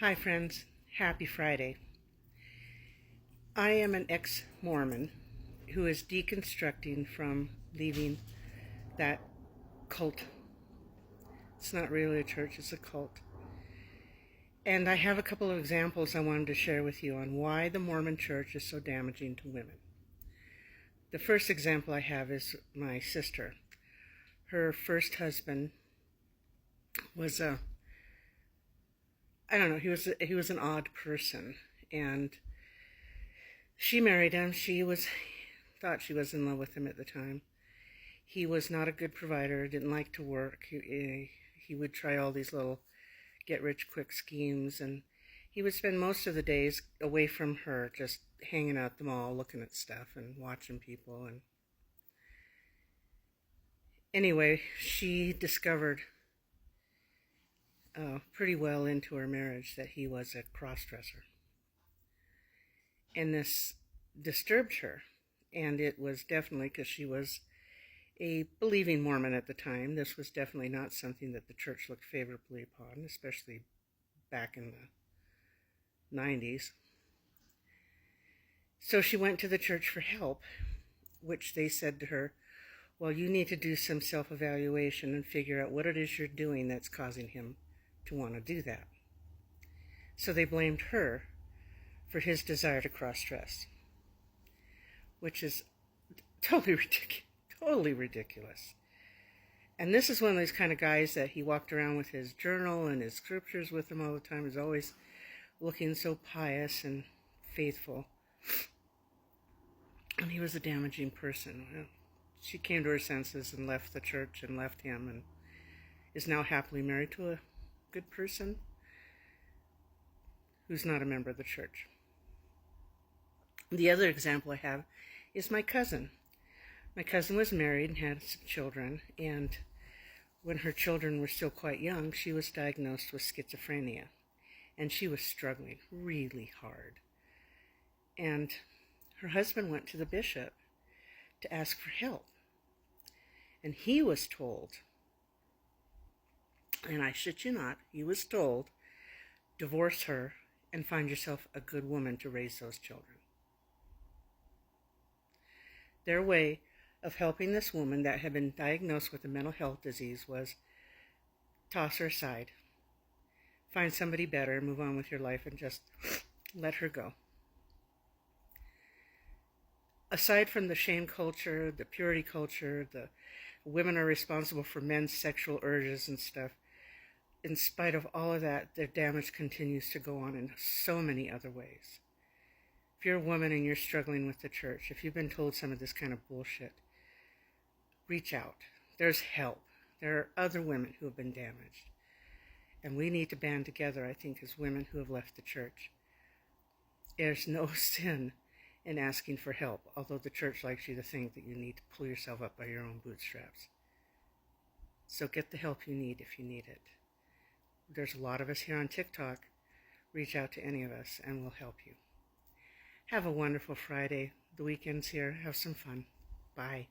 Hi friends, happy Friday. I am an ex-Mormon who is deconstructing from leaving that cult. It's not really a church, it's a cult. And I have a couple of examples I wanted to share with you on why the Mormon church is so damaging to women. The first example I have is my sister. Her first husband was he was an odd person, and she married him. Thought she was in love with him at the time. He was not a good provider, didn't like to work. He would try all these little get-rich-quick schemes, and he would spend most of the days away from her, just hanging out at the mall, looking at stuff and watching people. And anyway, she discovered pretty well into her marriage that he was a cross-dresser. And this disturbed her. And it was definitely because she was a believing Mormon at the time. This was definitely not something that the church looked favorably upon, especially back in the 90s. So she went to the church for help, which they said to her, well, you need to do some self-evaluation and figure out what it is you're doing that's causing him to want to do that. So they blamed her for his desire to cross-dress, which is totally ridiculous. And this is one of those kind of guys that he walked around with his journal and his scriptures with him all the time. He's always looking so pious and faithful. And he was a damaging person. Well, she came to her senses and left the church and left him, and is now happily married to a good person who's not a member of the church. The other example I have is my cousin. My cousin was married and had some children, and when her children were still quite young, she was diagnosed with schizophrenia, and she was struggling really hard. And her husband went to the bishop to ask for help, and he was told, and I shit you not, he was told, divorce her and find yourself a good woman to raise those children. Their way of helping this woman that had been diagnosed with a mental health disease was toss her aside, find somebody better, move on with your life, and just let her go. Aside from the shame culture, the purity culture, the women are responsible for men's sexual urges and stuff, in spite of all of that, the damage continues to go on in so many other ways. If you're a woman and you're struggling with the church, if you've been told some of this kind of bullshit, reach out. There's help. There are other women who have been damaged. And we need to band together, I think, as women who have left the church. There's no sin in asking for help, although the church likes you to think that you need to pull yourself up by your own bootstraps. So get the help you need if you need it. There's a lot of us here on TikTok. Reach out to any of us and we'll help you. Have a wonderful Friday. The weekend's here. Have some fun. Bye.